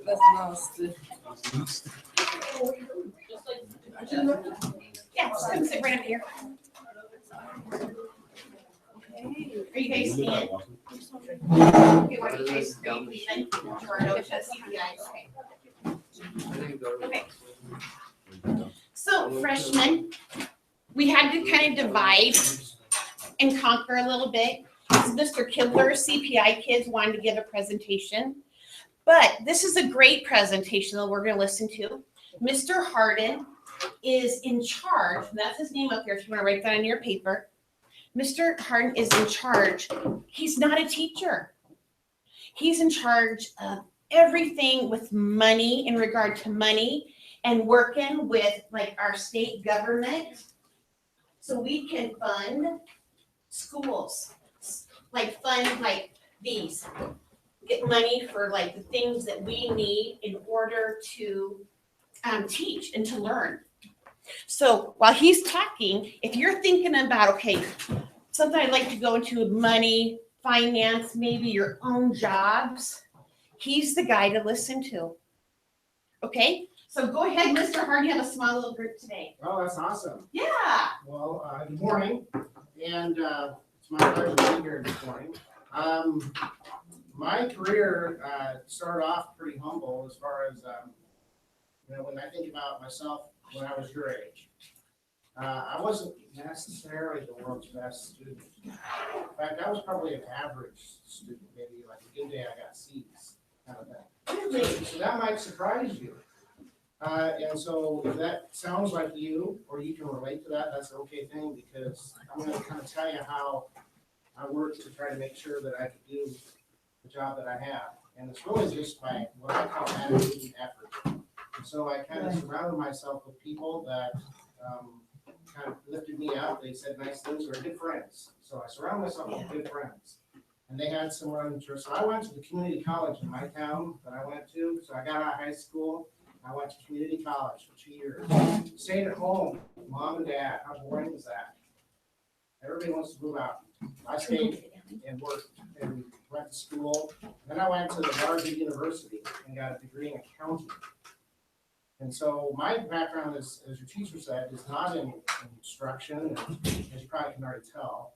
Das nasty. Yeah, just come sit right up here. Are you guys staying? Okay, why don't you guys read and to our notes at CPI? Okay. So freshmen, we had to kind of divide and conquer a little bit. Mr. Kibler's CPI kids wanted to give a presentation, but this is a great presentation that we're going to listen to. Mr. Harden is in charge, and that's his name up here if you want to write that on your paper. Mr. Harden is in charge. He's not a teacher. He's in charge of everything with money, in regard to money, and working with like our state government so we can fund schools, like fund like these, get money for like the things that we need in order to teach and to learn. So while he's talking, if you're thinking about, okay, something I'd like to go into money, finance, maybe your own jobs, he's the guy to listen to. Okay, so go ahead, Mr. Harden, you have a small little group today. Oh, that's awesome. Yeah. Well, good morning, and it's my pleasure to be here this morning. My career started off pretty humble as far as, when I think about myself when I was your age. I wasn't necessarily the world's best student. In fact, I was probably an average student, maybe like a good day I got C's kind of thing. So that might surprise you. And so if that sounds like you, or you can relate to that, that's an okay thing, because I'm going to kind of tell you how I worked to try to make sure that I could do the job that I have. And it's really just by what I call attitude and effort. And so I kind of surrounded myself with people that kind of lifted me up. They said nice things, or good friends. So I surrounded myself with good friends. And they had similar interests. So I went to the community college in my town that I went to. So I got out of high school. I went to community college for 2 years. Stayed at home, mom and dad. How boring is that? Everybody wants to move out. I stayed and worked and went to school. Then I went to the Virgil University and got a degree in accounting. And so my background, as your teacher said, is not in instruction, and as you probably can already tell,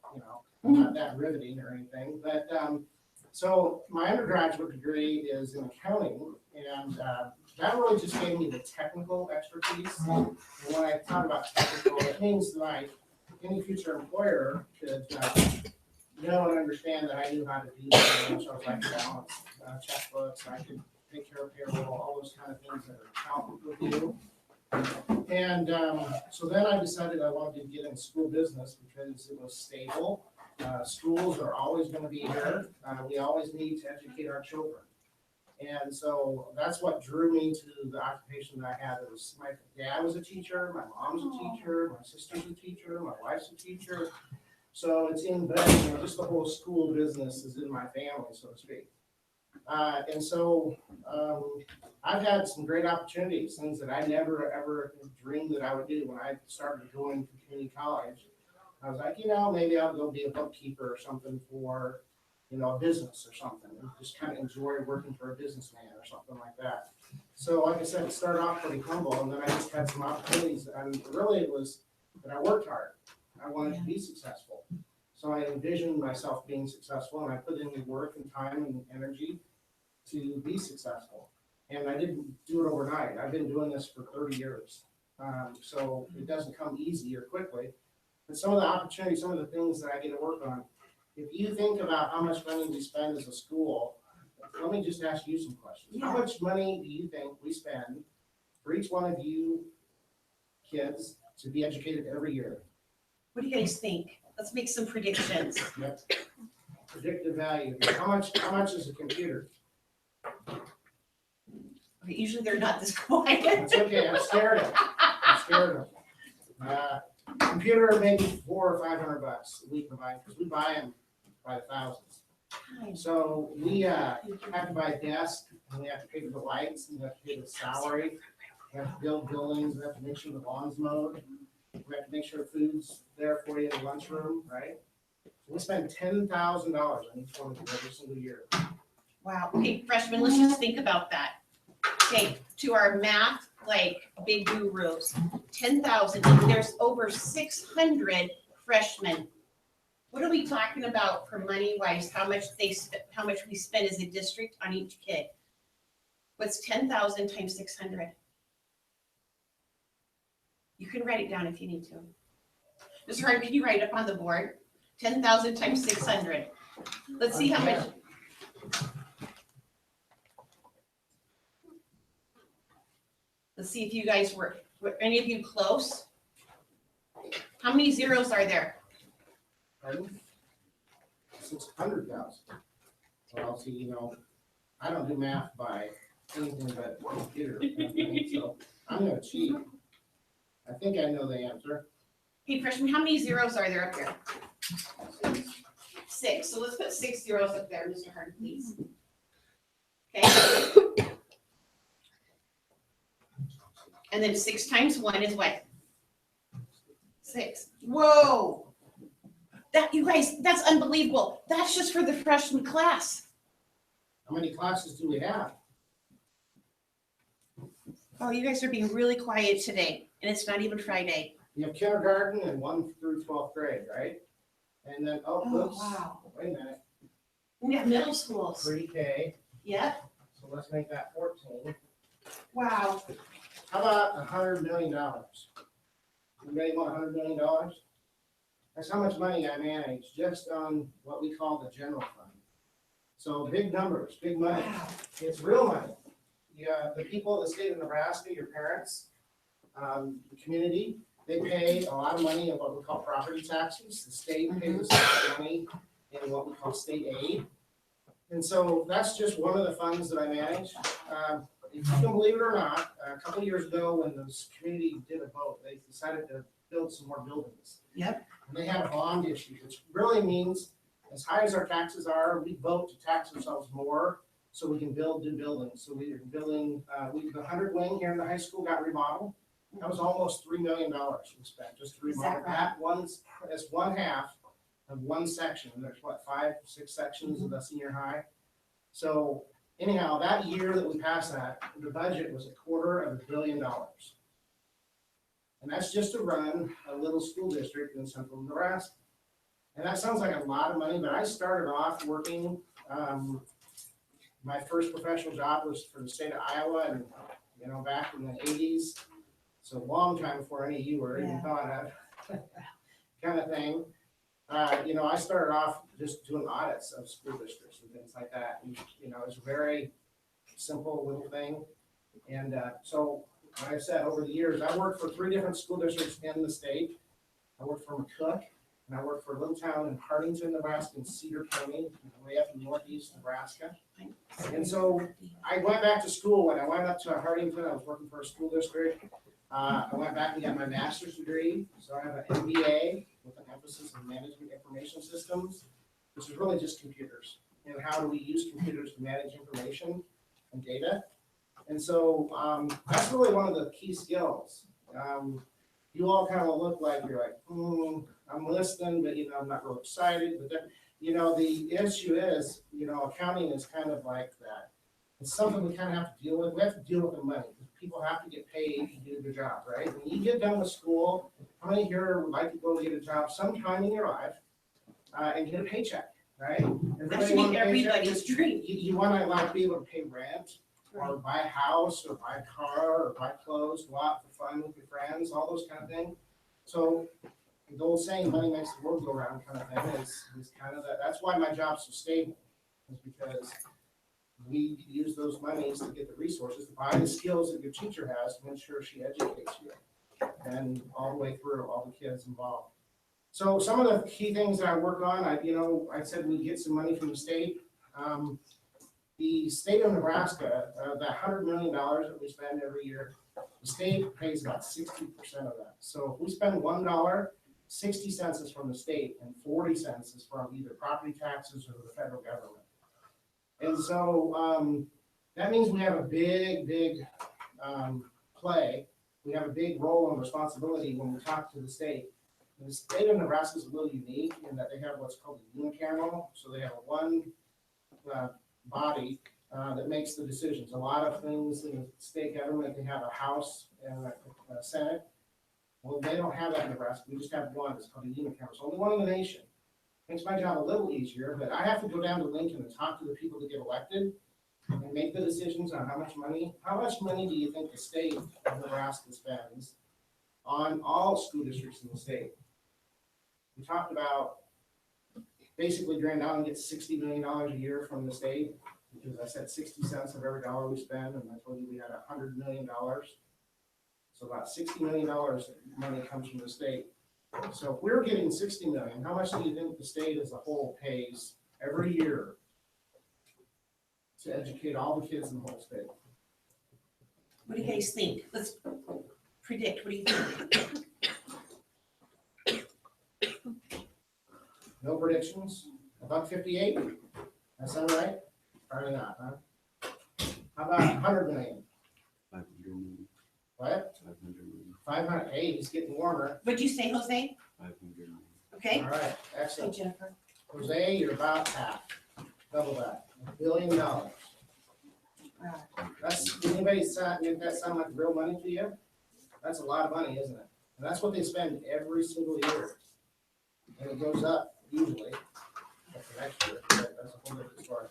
I'm not that riveting or anything. But so my undergraduate degree is in accounting, and that really just gave me the technical expertise. And when I talk about technical, it means that any future employer could know and understand that I knew how to do that. So I was like balance checkbooks, I could take care of payroll, all those kind of things that an accountant would do. And so then I decided I wanted to get in school business because it was stable. Schools are always going to be here. We always need to educate our children. And so that's what drew me to the occupation that I had. It was my dad was a teacher, my mom's a teacher, my sister's a teacher, my wife's a teacher. So it's in bed, just the whole school business is in my family, so to speak. And so I've had some great opportunities, things that I never ever dreamed that I would do when I started going to community college. I was like, maybe I'll go be a bookkeeper or something for, a business or something, and just kind of enjoy working for a businessman or something like that. So like I said, it started off pretty humble, and then I just had some opportunities, and really it was that I worked hard. I wanted to be successful. So I envisioned myself being successful, and I put in the work and time and energy to be successful. And I didn't do it overnight. I've been doing this for 30 years. So it doesn't come easy or quickly. But some of the opportunities, some of the things that I get to work on, if you think about how much money we spend as a school, let me just ask you some questions. How much money do you think we spend for each one of you kids to be educated every year? What do you guys think? Let's make some predictions. Yep. Predictive value. How much is a computer? Usually they're not this quiet. It's okay. I'm scared of them. Computer maybe $400 or $500 we can buy, because we buy them by the thousands. So we have to buy desks, and we have to pay for the lights, and we have to pay the salary. We have to build buildings. We have to make sure the lawn's mowed. We have to make sure food's there for you in the lunchroom, right? So we spend $10,000 on each one of them every single year. Wow. Okay, freshmen, let's just think about that. Okay, to our math, like, big gurus, 10,000, there's over 600 freshmen. What are we talking about for money wise, how much how much we spend as a district on each kid? What's 10,000 times 600? You can write it down if you need to. Mr. Harden, can you write up on the board? 10,000 times 600. Let's see how much. Let's see if you guys were any of you close? How many zeros are there? Pardon? 600,000. Well, see, you know, I don't do math by anything but computer, so I'm gonna cheat. I think I know the answer. Hey, freshman, how many zeros are there up there? 6. So let's put 6 zeros up there, Mr. Harden, please. Okay. And then 6 times 1 is what? 6. Whoa. That, you guys, that's unbelievable. That's just for the freshman class. How many classes do we have? Oh, you guys are being really quiet today, and it's not even Friday. You have kindergarten and 1 through 12th grade, right? And then, oops, Wow. wait a minute, We have middle schools. pre-K, Yep. so let's make that 14. Wow. How about $100 million? Anybody want $100 million? That's how much money I manage just on what we call the general fund. So big numbers, big money. Wow. It's real money. Yeah, the people of the state of Nebraska, your parents, the community, they pay a lot of money in what we call property taxes. The state pays us a lot of money in what we call state aid. And so that's just one of the funds that I manage. If you can believe it or not, a couple of years ago when this community did a vote, they decided to build some more buildings. Yep. And they had a bond issue, which really means as high as our taxes are, we vote to tax ourselves more so we can build new buildings. So we are building, the 100 wing here in the high school got remodeled. That was almost $3 million we spent just to remodel that one. That's one half of one section. There's what, 5, 6 sections of the senior high. So anyhow, that year that we passed that, the budget was $250 million. And that's just to run a little school district in central Nebraska. And that sounds like a lot of money, but I started off working, my first professional job was for the state of Iowa and, you know, back in the 80s. So a long time before any of you were even thought of kind of thing. You know, I started off just doing audits of school districts and things like that. And, you know, it was a very simple little thing. And so, like I said, over the years, I worked for 3 different school districts in the state. I worked for McCook, and I worked for a little town in Hardington, Nebraska, in Cedar County, way up in northeast Nebraska. And so I went back to school. When I went up to Hardington, I was working for a school district. I went back and got my master's degree. So I have an MBA with an emphasis in management information systems, which is really just computers. And how do we use computers to manage information and data? And so that's really one of the key skills. You all kind of look like you're like, I'm listening, but, you know, I'm not real excited. But then, you know, the issue is, you know, accounting is kind of like that. It's something we kind of have to deal with. We have to deal with the money. People have to get paid to do their job, right? When you get done with school, how many here would like to go get a job sometime in your life and get a paycheck, right? That should be everybody's dream. You want to like be able to pay rent, or buy a house, or buy a car, or buy clothes, go out for fun with your friends, all those kind of things. So the old saying, money makes the world go round kind of thing is kind of that. That's why my job's so stable, is because we use those monies to get the resources to buy the skills that your teacher has to ensure she educates you, and all the way through all the kids involved. So some of the key things that I work on, I said we get some money from the state. The state of Nebraska, that $100 million that we spend every year, the state pays about 60% of that. So if we spend $1, 60 cents is from the state and 40 cents is from either property taxes or the federal government. And so that means we have a big play. We have a big role and responsibility when we talk to the state. And the state of Nebraska is a little unique in that they have what's called a unicameral. So they have one body that makes the decisions. A lot of things in the state government, they have a House and a Senate. Well, they don't have that in Nebraska. We just have one. It's called a unicameral. It's only one in the nation. Makes my job a little easier, but I have to go down to Lincoln and talk to the people that get elected and make the decisions on how much money do you think the state of Nebraska spends on all school districts in the state? We talked about basically Grand Island gets $60 million a year from the state, because I said 60 cents of every dollar we spend, and I told you we had $100 million. So about $60 million money comes from the state. So if we're getting 60 million, how much do you think the state as a whole pays every year to educate all the kids in the whole state? What do you guys think? Let's predict. What do you think? No predictions? $158? That sound right? Probably not, huh? How about 100 million? 500 million. What? 500 million. 500, hey, he's getting warmer. What'd you say, Jose? 500 million. Okay. All right, Hey, excellent. Jennifer. Jose, you're about half, double that, $1 billion. Wow. That's, anybody make that sound like real money to you? That's a lot of money, isn't it? And that's what they spend every single year. And it goes up usually, after next year, but that's a whole different story.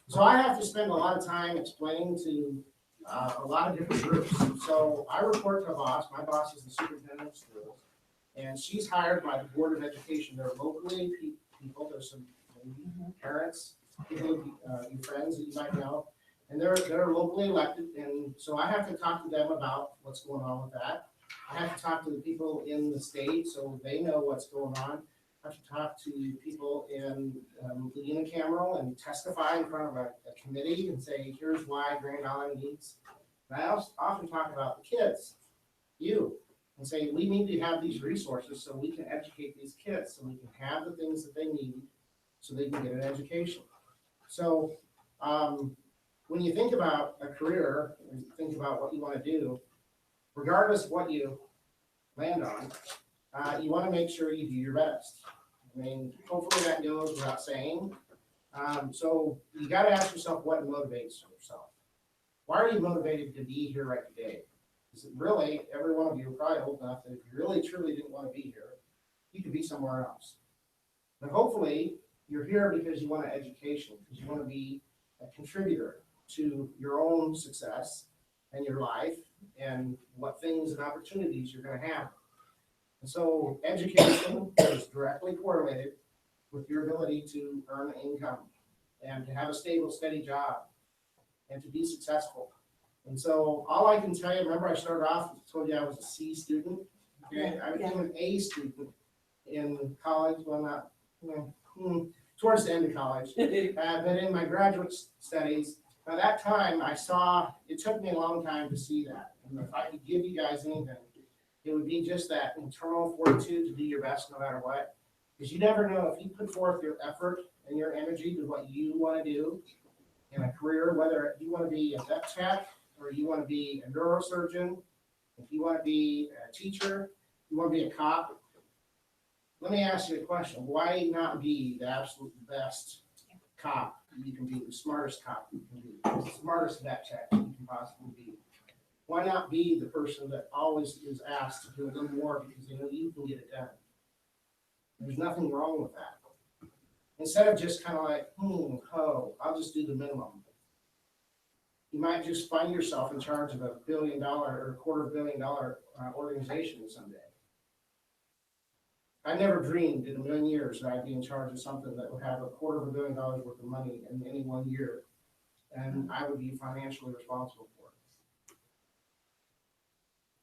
So I have to spend a lot of time explaining to a lot of different groups. So I report to a boss. My boss is the superintendent of schools, and she's hired by the Board of Education. They're locally people. There's some parents, people, your friends that you might know, and they're locally elected. And so I have to talk to them about what's going on with that. I have to talk to the people in the state so they know what's going on. I have to talk to people in the unicameral and testify in front of a committee and say, here's why Grand Island needs. And I also often talk about the kids, you, and say, we need to have these resources so we can educate these kids, so we can have the things that they need so they can get an education. So when you think about a career, and you think about what you want to do, regardless of what you land on, you want to make sure you do your best. I mean, hopefully that goes without saying. So you got to ask yourself what motivates yourself. Why are you motivated to be here right today? Because really, every one of you are probably old enough that if you really truly didn't want to be here, you could be somewhere else. But hopefully you're here because you want an education, because you want to be a contributor to your own success and your life and what things and opportunities you're going to have. And so education is directly correlated with your ability to earn income and to have a stable, steady job and to be successful. And so all I can tell you, remember I started off, told you I was a C student. Okay, I became an A student in college, well, not, towards the end of college. But in my graduate studies, by that time I saw, it took me a long time to see that. And if I could give you guys anything, it would be just that internal fortitude to do your best no matter what. Because you never know, if you put forth your effort and your energy to what you want to do in a career, whether you want to be a vet tech or you want to be a neurosurgeon, if you want to be a teacher, you want to be a cop. Let me ask you a question. Why not be the absolute best cop you can be, the smartest cop you can be, the smartest vet tech you can possibly be? Why not be the person that always is asked to do a little more because they know you can get it done? There's nothing wrong with that. Instead of just kind of like, I'll just do the minimum. You might just find yourself in charge of $1 billion or $250 million organization someday. I never dreamed in a million years that I'd be in charge of something that would have $250 million worth of money in any one year, and I would be financially responsible for it.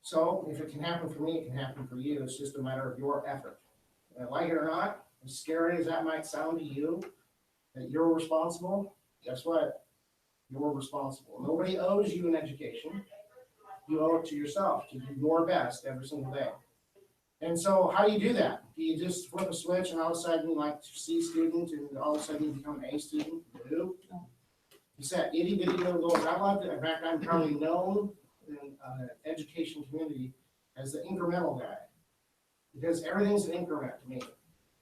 So if it can happen for me, it can happen for you. It's just a matter of your effort. Like it or not, as scary as that might sound to you, that you're responsible, guess what? You're responsible. Nobody owes you an education. You owe it to yourself to do your best every single day. And so how do you do that? Do you just flip a switch and all of a sudden, like C student, and all of a sudden you become an A student? No. It's that itty bitty little goals. I love it. In fact, I'm probably known in the education community as the incremental guy, because everything's an increment to me.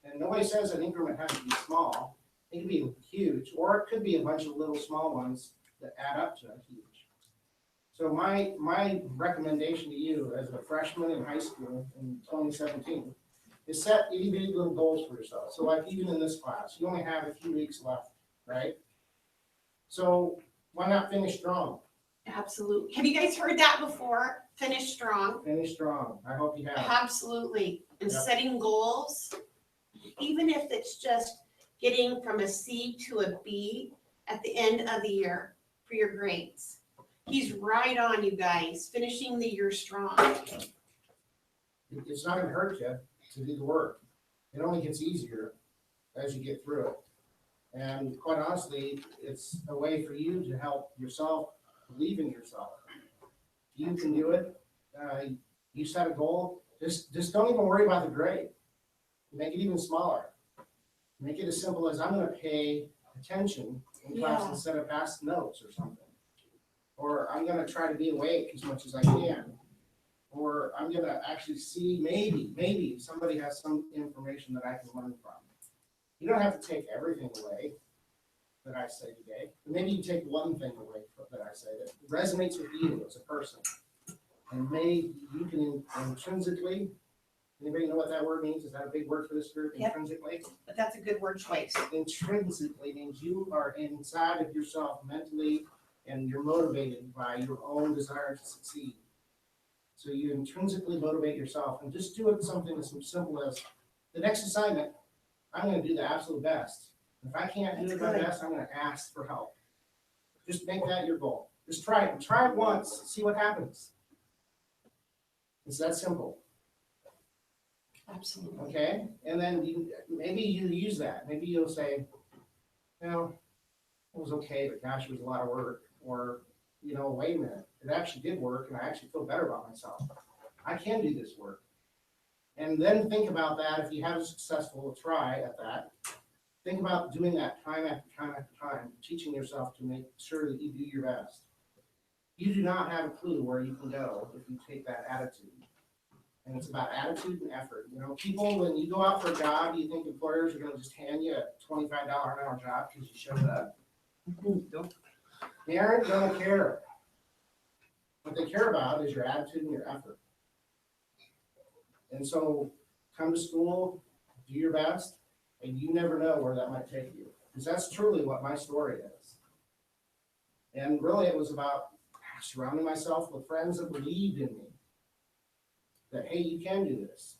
And nobody says an increment has to be small. It can be huge, or it could be a bunch of little small ones that add up to a huge. So my recommendation to you as a freshman in high school in 2017 is set individual goals for yourself. So like even in this class, you only have a few weeks left, right? So why not finish strong? Absolutely. Have you guys heard that before? Finish strong. Finish strong. I hope you have. Absolutely. And Yep. setting goals, even if it's just getting from a C to a B at the end of the year for your grades. He's right on, you guys, finishing the year strong. It's not gonna hurt you to do the work. It only gets easier as you get through it. And quite honestly, it's a way for you to help yourself believe in yourself. You can do it. You set a goal. Just don't even worry about the grade. Make it even smaller. Make it as simple as I'm gonna pay attention in class Yeah. instead of pass notes or something. Or I'm gonna try to be awake as much as I can. Or I'm gonna actually see, maybe somebody has some information that I can learn from. You don't have to take everything away that I say today. But maybe you take one thing away that I say that resonates with you as a person. And maybe you can intrinsically, anybody know what that word means? Is that a big word for this group? Yep. Intrinsically? But that's a good word choice. Intrinsically means you are inside of yourself mentally and you're motivated by your own desire to succeed. So you intrinsically motivate yourself and just do it something as simple as the next assignment, I'm gonna do the absolute best. If I can't do it my best, I'm gonna ask for help. Just make that your goal. Just try it. Try it once, see what happens. It's that simple, Absolutely. okay? And then maybe you use that. Maybe you'll say, it was okay, but gosh, it was a lot of work. Or, wait a minute, it actually did work and I actually feel better about myself. I can do this work. And then think about that. If you have a successful try at that, think about doing that time after time after time, teaching yourself to make sure that you do your best. You do not have a clue where you can go if you take that attitude. And it's about attitude and effort. People, when you go out for a job, you think employers are going to just hand you a $25 an hour job because you showed up. They aren't going to care. What they care about is your attitude and your effort. And so come to school, do your best, and you never know where that might take you. Because that's truly what my story is. And really it was about surrounding myself with friends that believed in me. That, hey, you can do this.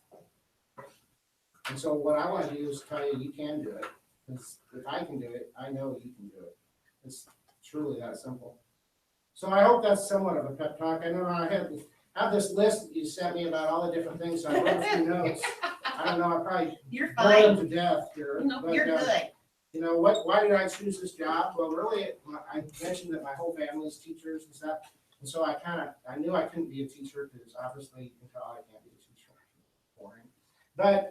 And so what I want to do is tell you, you can do it. Because if I can do it, I know you can do it. It's truly that simple. So I hope that's somewhat of a pep talk. I know I have this list that you sent me about all the different things. So I wrote a few notes. I don't know, I probably You're bored fine. them to death here. No, but, you're good. Why did I choose this job? Well, really, I mentioned that my whole family's teachers and stuff. And so I knew I couldn't be a teacher because obviously you can tell I can't be a teacher. Boring. But,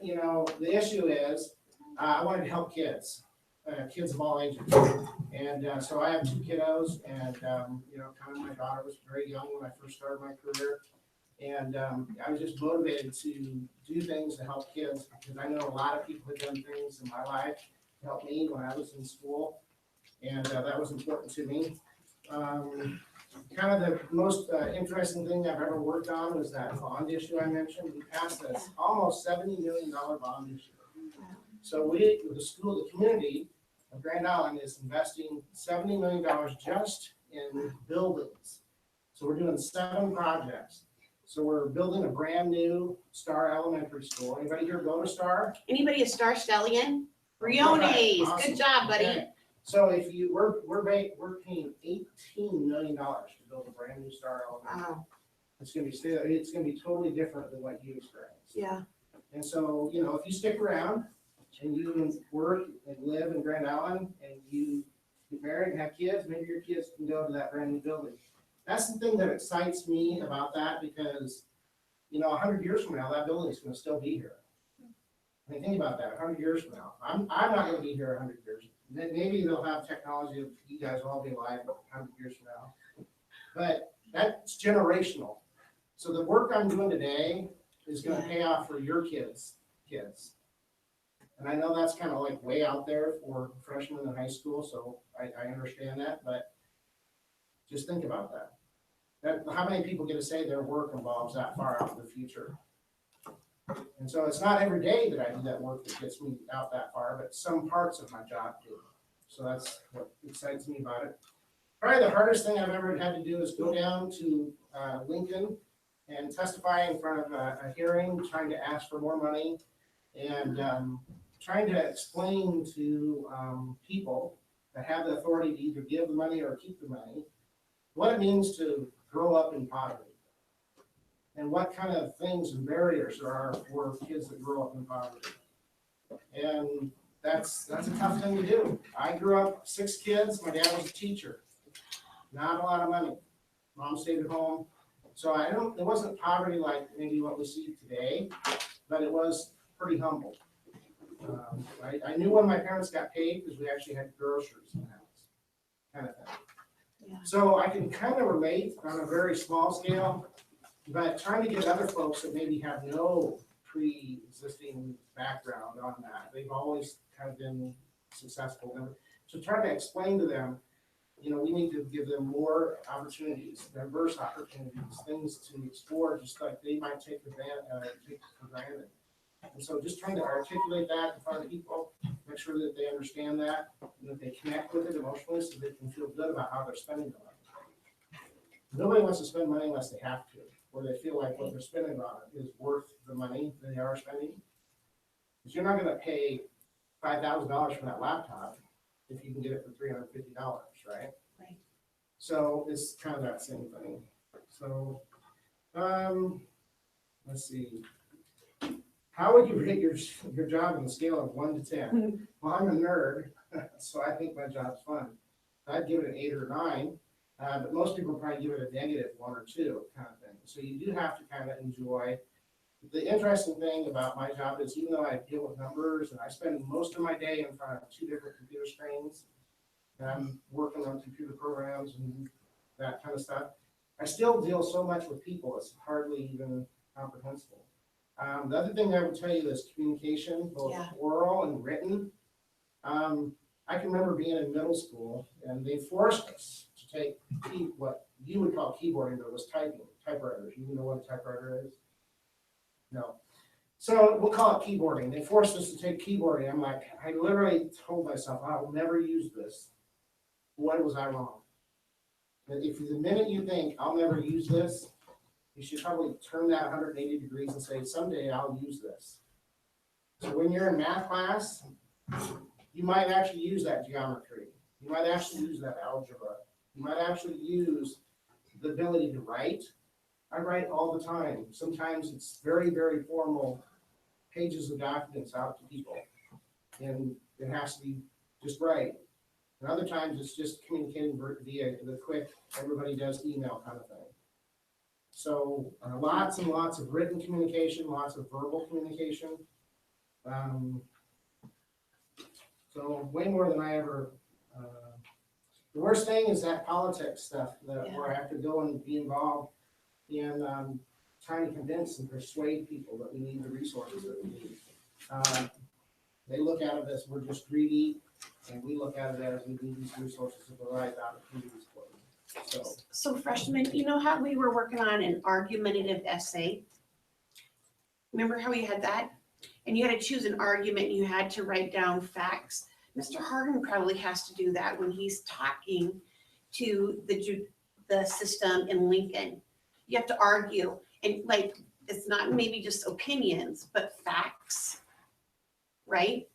the issue is I wanted to help kids of all ages. And so I have two kiddos and, my daughter was very young when I first started my career. And I was just motivated to do things to help kids because I know a lot of people have done things in my life to help me when I was in school. And that was important to me. Kind of the most interesting thing I've ever worked on was that bond issue I mentioned. We passed this almost $70 million bond issue. So the community of Grand Island is investing $70 million just in buildings. So we're doing 7 projects. So we're building a brand new Star Elementary School. Anybody here go to Star? Anybody a Star Stallion? Briones. Awesome. Good job, buddy. Okay. So if we're paying $18 million to build a brand new Star Elementary. Wow. It's gonna be totally different than what you experienced. Yeah. And so, if you stick around and you work and live in Grand Island and you get married and have kids, maybe your kids can go to that brand new building. That's the thing that excites me about that because, 100 years from now, that building is gonna still be here. I mean, think about that, 100 years from now. I'm not gonna be here 100 years. Maybe they'll have technology of you guys will all be alive 100 years from now. But that's generational. So the work I'm doing today is gonna pay off for your kids. And I know that's kind of like way out there for freshmen in high school, so I understand that, but Just think about that. How many people get to say their work involves that far out in the future? And so it's not every day that I do that work that gets me out that far, but some parts of my job do. So that's what excites me about it. Probably the hardest thing I've ever had to do is go down to Lincoln and testify in front of a hearing, trying to ask for more money and trying to explain to people that have the authority to either give the money or keep the money, what it means to grow up in poverty and what kind of things and barriers there are for kids that grow up in poverty. And that's a tough thing to do. I grew up 6 kids. My dad was a teacher. Not a lot of money. Mom stayed at home. So it wasn't poverty like maybe what we see today, but it was pretty humble. I knew when my parents got paid because we actually had groceries in the house, kind of thing. Yeah. So I can kind of relate on a very small scale, but trying to get other folks that maybe have no pre-existing background on that, they've always kind of been successful. So trying to explain to them, we need to give them more opportunities, diverse opportunities, things to explore, just like they might take for granted. And so just trying to articulate that in front of people, make sure that they understand that, and that they connect with it emotionally so they can feel good about how they're spending the money. Nobody wants to spend money unless they have to, or they feel like what they're spending on it is worth the money they are spending. Because you're not going to pay $5,000 for that laptop if you can get it for $350, right? Right. So it's kind of that same thing. So, let's see. How would you rate your job on a scale of 1 to 10? Well, I'm a nerd, so I think my job's fun. I'd give it an 8 or 9, but most people probably give it a negative 1 or 2 kind of thing. So you do have to kind of enjoy. The interesting thing about my job is even though I deal with numbers and I spend most of my day in front of 2 different computer screens, and I'm working on computer programs and that kind of stuff, I still deal so much with people, it's hardly even comprehensible. The other thing I would tell you is communication, both oral and written. I can remember being in middle school and they forced us to take what you would call keyboarding, but it was typewriters. You know what a typewriter is? No. So we'll call it keyboarding. They forced us to take keyboarding. I'm like, I literally told myself, I will never use this. What was I wrong? If the minute you think I'll never use this, you should probably turn that 180 degrees and say, someday I'll use this. So when you're in math class, you might actually use that geometry. You might actually use that algebra. You might actually use the ability to write. I write all the time. Sometimes it's very, very formal pages of documents out to people. And it has to be just right. And other times it's just communicating via the quick, everybody does email kind of thing. So lots and lots of written communication, lots of verbal communication. So way more than I ever. The worst thing is that politics stuff where I have to go and be involved in trying to convince and persuade people that we need the resources that we need. They look at it as we're just greedy, and we look at it as we need these resources to provide opportunities for them. So freshmen, you know how we were working on an argumentative essay? Remember how we had that? And you had to choose an argument, and you had to write down facts. Mr. Harden probably has to do that when he's talking to the system in Lincoln. You have to argue, and it's not maybe just opinions, but facts, right?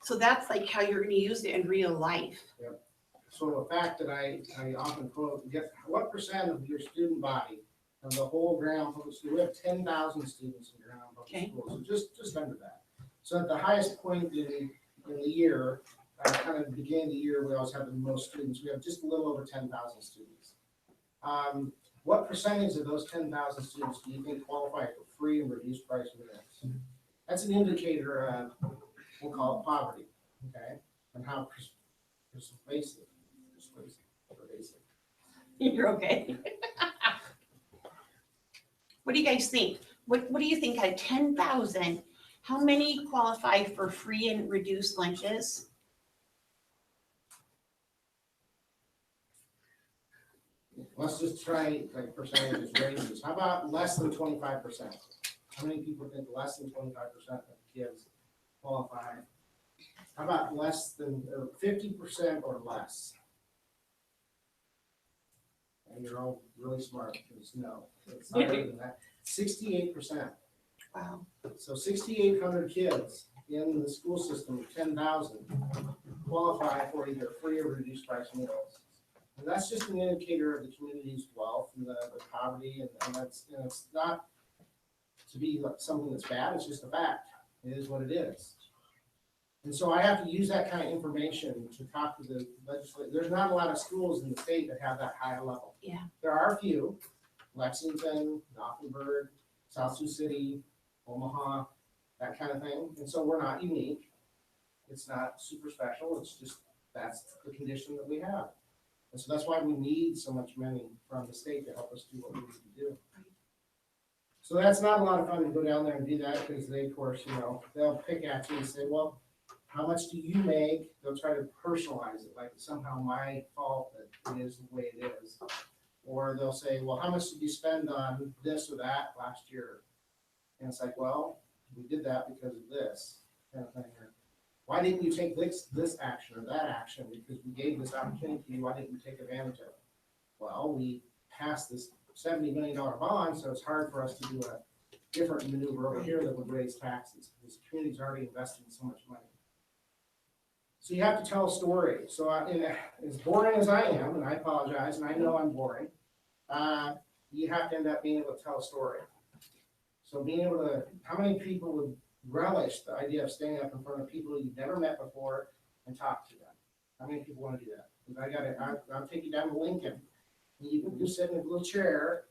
So that's like how you're going to use it in real life. Yep. So a fact that I often quote, what percent of your student body of the whole Graham Public School, we have 10,000 students in Graham Public School, so just under that. So at the highest point in the year, kind of the beginning of the year, we always have the most students. We have just a little over 10,000 students. What percentage of those 10,000 students do you think qualify for free and reduced price units? That's an indicator of, we'll call it poverty, okay? And how pervasive. You're okay. What do you guys think? What do you think out of 10,000, how many qualify for free and reduced lunches? let's just try like percentages, raises. How about less than 25%? How many people think less than 25% of kids qualify? How about less than 50% or less? And you're all really smart, because no, it's higher than that. 68%. Wow. So 6,800 kids in the school system, 10,000 qualify for either free or reduced price meals. And that's just an indicator of the community's wealth and the poverty, and it's not to be like something that's bad, it's just a fact. It is what it is. And so I have to use that kind of information to talk to the legislature. There's not a lot of schools in the state that have that high level. Yeah. There are a few, Lexington, Gothenburg, South Sioux City, Omaha, that kind of thing. And so we're not unique. It's not super special. It's just, that's the condition that we have. And so that's why we need so much money from the state to help us do what we need to do. So that's not a lot of fun to go down there and do that, because they, of course, they'll pick at you and say, well, how much do you make? They'll try to personalize it, like it's somehow my fault that it is the way it is. Or they'll say, well, how much did you spend on this or that last year? And it's like, well, we did that because of this kind of thing. Or, why didn't you take this action or that action? Because we gave this opportunity to you. Why didn't you take advantage of it? Well, we passed this $70 million bond, so it's hard for us to do a different maneuver over here that would raise taxes, because the community's already invested in so much money. So you have to tell a story. So as boring as I am, and I apologize, and I know I'm boring, you have to end up being able to tell a story. So being able to, how many people would relish the idea of standing up in front of people you've never met before and talk to them? How many people want to do that? Because I'll take you down to Lincoln. And you can just sit in a little chair,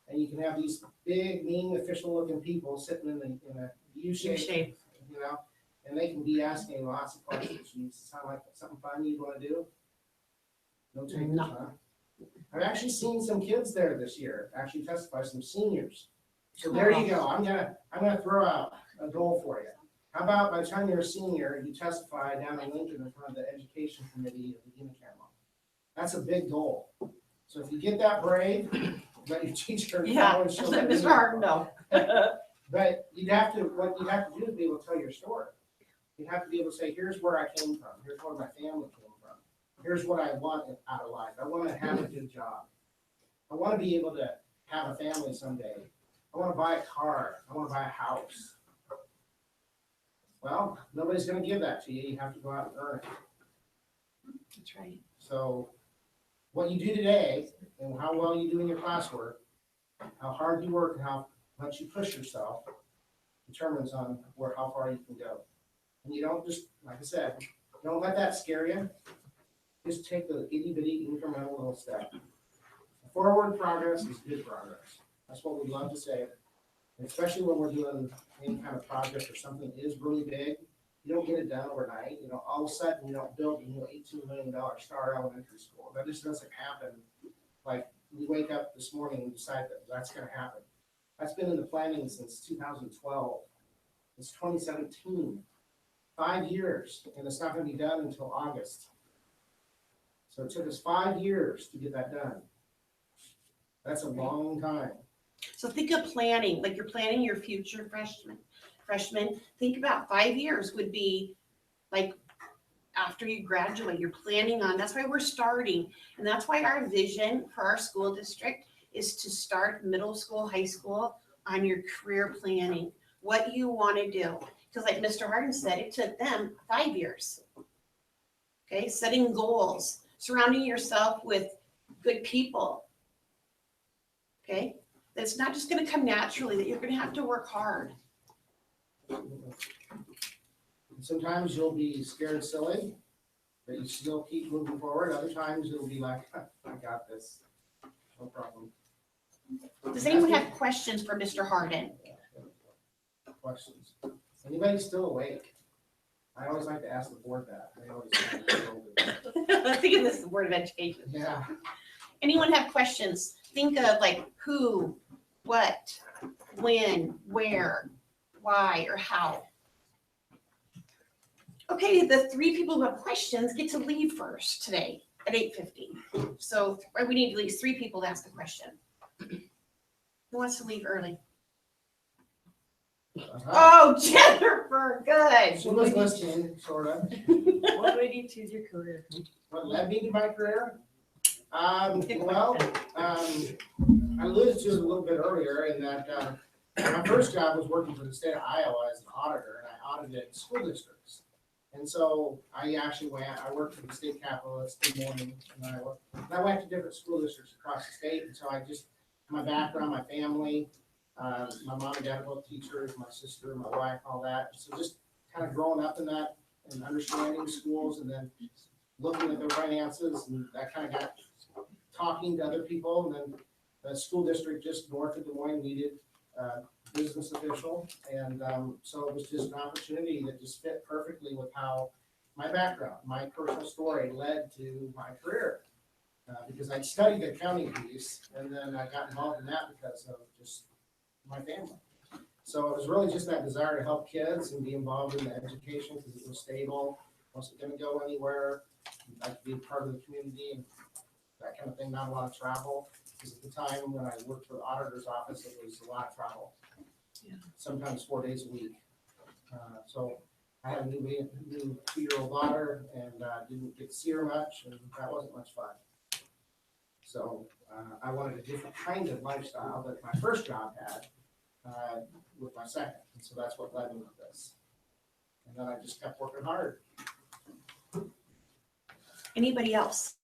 and you can have these big, mean, official-looking people sitting in a U-shape, and they can be asking lots of questions. You sound like something fun you'd want to do? No takers, huh? I've actually seen some kids there this year actually testify, some seniors. So there you go. I'm gonna throw out a goal for you. How about by the time you're a senior, you testify down in Lincoln in front of the education committee of the unicameral? That's a big goal. So if you get that brave, let your teacher know. Yeah, let Mr. Harden know. But what you'd have to do is be able to tell your story. You'd have to be able to say, here's where I came from. Here's where my family came from. Here's what I want out of life. I want to have a good job. I want to be able to have a family someday. I want to buy a car. I want to buy a house. Well, nobody's going to give that to you. You have to go out and earn it. That's right. So what you do today and how well you do in your classwork, how hard you work and how much you push yourself determines on how far you can go. And you don't just, like I said, don't let that scare you. Just take the itty-bitty incremental little step. Forward progress is good progress. That's what we love to say. And especially when we're doing any kind of project or something that is really big, you don't get it done overnight. All of a sudden you don't build a new $18 million star elementary school. That just doesn't happen. Like we wake up this morning and decide that that's going to happen. That's been in the planning since 2012. It's 2017. 5 years, and it's not going to be done until August. So it took us 5 years to get that done. That's a long time. So think of planning, like you're planning your future freshmen. Think about 5 years would be like after you graduate, you're planning on, that's why we're starting. And that's why our vision for our school district is to start middle school, high school on your career planning, what you want to do. Because like Mr. Harden said, it took them 5 years. Okay, setting goals, surrounding yourself with good people. Okay, that's not just going to come naturally, that you're going to have to work hard. Sometimes you'll be scared silly, but you still keep moving forward. Other times it'll be like, I got this, no problem. Does anyone have questions for Mr. Harden? Questions? Anybody still awake? I always like to ask the board that. They always say I think this is the Board of Education. yeah. Anyone have questions? Think of like who, what, when, where, why, or how. Okay, the 3 people who have questions get to leave first today. at 8:50. So we need at least 3 people to ask the question. Who wants to leave early? Oh, Jennifer, good. She was listening, sort of. What led you to choose your career? What led me to my career? Well, I alluded to it a little bit earlier in that my first job was working for the state of Iowa as an auditor, and I audited school districts. And so I actually worked for the state capitol at Des Moines in Iowa. And I went to different school districts across the state, and so my background, my family, my mom and dad are both teachers, my sister, my wife, all that. So just kind of growing up in that and understanding schools and then looking at their finances, and that kind of got talking to other people. And then the school district just north of Des Moines needed a business official. And so it was just an opportunity that just fit perfectly with how my background, my personal story led to my career. Because I'd studied accounting piece, and then I got involved in that because of just my family. So it was really just that desire to help kids and be involved in the education because it was stable, wasn't going to go anywhere. I could be part of the community and that kind of thing, not a lot of travel. Because at the time when I worked for the auditor's office, it was a lot of travel. Yeah. Sometimes 4 days a week. So I had a new 2-year-old daughter and didn't get to see her much, and that wasn't much fun. So I wanted a different kind of lifestyle that my first job had with my second. And so that's what led me with this. And then I just kept working hard. Anybody else?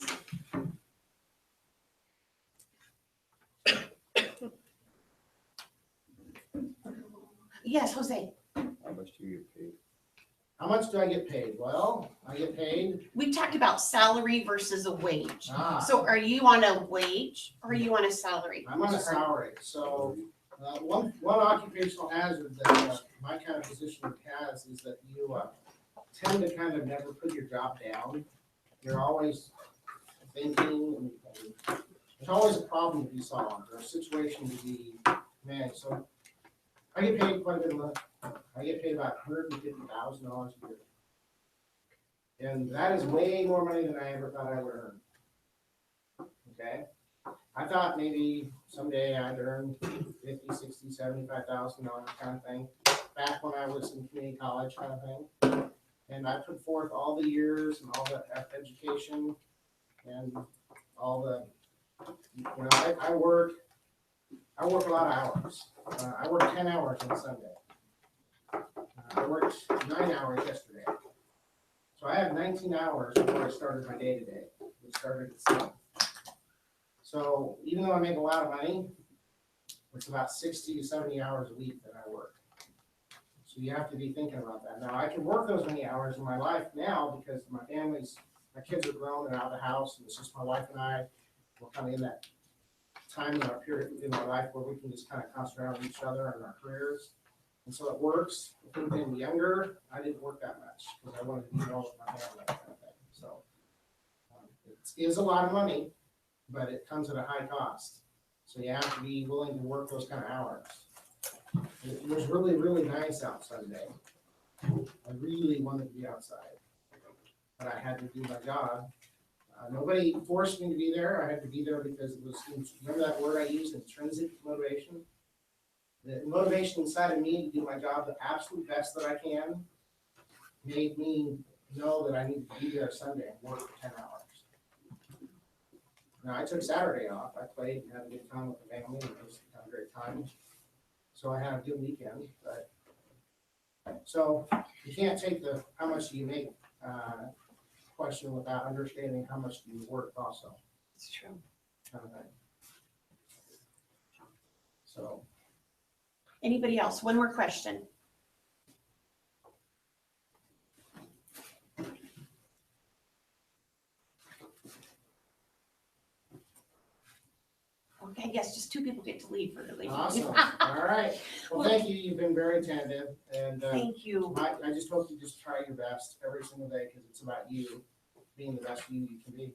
Yes, Jose. How much do you get paid? How much do I get paid? Well, I get paid. We talked about salary versus a wage. Ah, So are you on a wage or are you on a salary? I'm on a salary. So one occupational hazard that my kind of position has is that you tend to kind of never put your job down. You're always thinking, and there's always a problem to be solved or a situation to be managed. So I get paid quite a bit of money. I get paid about $150,000 a year. And that is way more money than I ever thought I would earn. Okay? I thought maybe someday I'd earn $50,000, $60,000, $75,000 kind of thing. Back when I was in community college kind of thing. And I put forth all the years and all the education and all the, I work a lot of hours. I work 10 hours on Sunday. I worked 9 hours yesterday. So I have 19 hours before I started my day today. It started at 7. So even though I make a lot of money, it's about 60 to 70 hours a week that I work. So you have to be thinking about that. Now I can work those many hours in my life now because my kids are grown and out of the house, and it's just my wife and I. We're kind of in that time in our period in our life where we can just kind of concentrate on each other and our careers. And so it works. When I was younger, I didn't work that much because I wanted to be alone with my family, that kind of thing. So it is a lot of money, but it comes at a high cost. So you have to be willing to work those kind of hours. It was really, really nice out Sunday. I really wanted to be outside, but I had to do my job. Nobody forced me to be there. I had to be there because it was, remember that word I used, intrinsic motivation? The motivation inside of me to do my job the absolute best that I can made me know that I need to be there Sunday and work for 10 hours. Now, I took Saturday off. I played and had a good time with the family, and it was a great time. So I had a good weekend. But so you can't take the how much do you make question without understanding how much do you work also. It's true. Kind of thing. So. Anybody else? One more question. Okay, yes, just 2 people get to leave early. Awesome. All right. Well, thank you. You've been very attentive, and Thank you. I just hope you just try your best every single day because it's about you being the best you can be.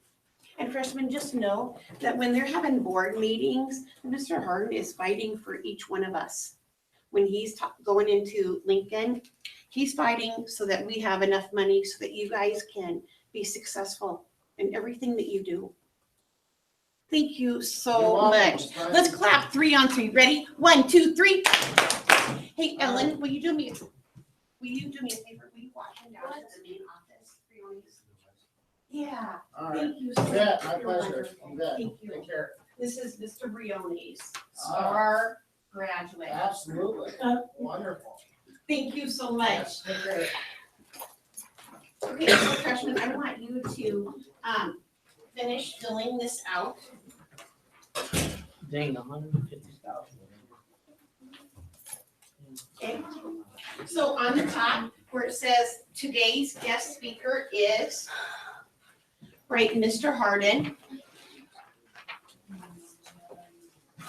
And freshmen, just know that when they're having board meetings, Mr. Harden is fighting for each one of us. When he's going into Lincoln, he's fighting so that we have enough money so that you guys can be successful and everything that you do. Thank you You're so welcome. much. It's nice Let's to- clap 3 on 3. Ready? 1, 2, 3. Hey, Ellen, will you do me a favor? Will you walk him down to the main office? Yeah, All right. thank you You so bet, much. my You're pleasure. wonderful. You bet. Thank you. Take care. This is Mr. Briones, star graduate. Absolutely. Wonderful. Thank you so much. Yes, take care. Okay, so freshmen, I want you to finish filling this out. Dang, 150,000. Okay, so on the top where it says today's guest speaker is, right, Mr. Harden.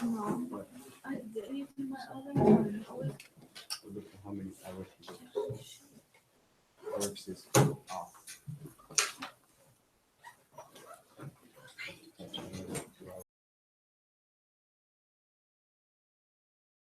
No, I didn't even my other one.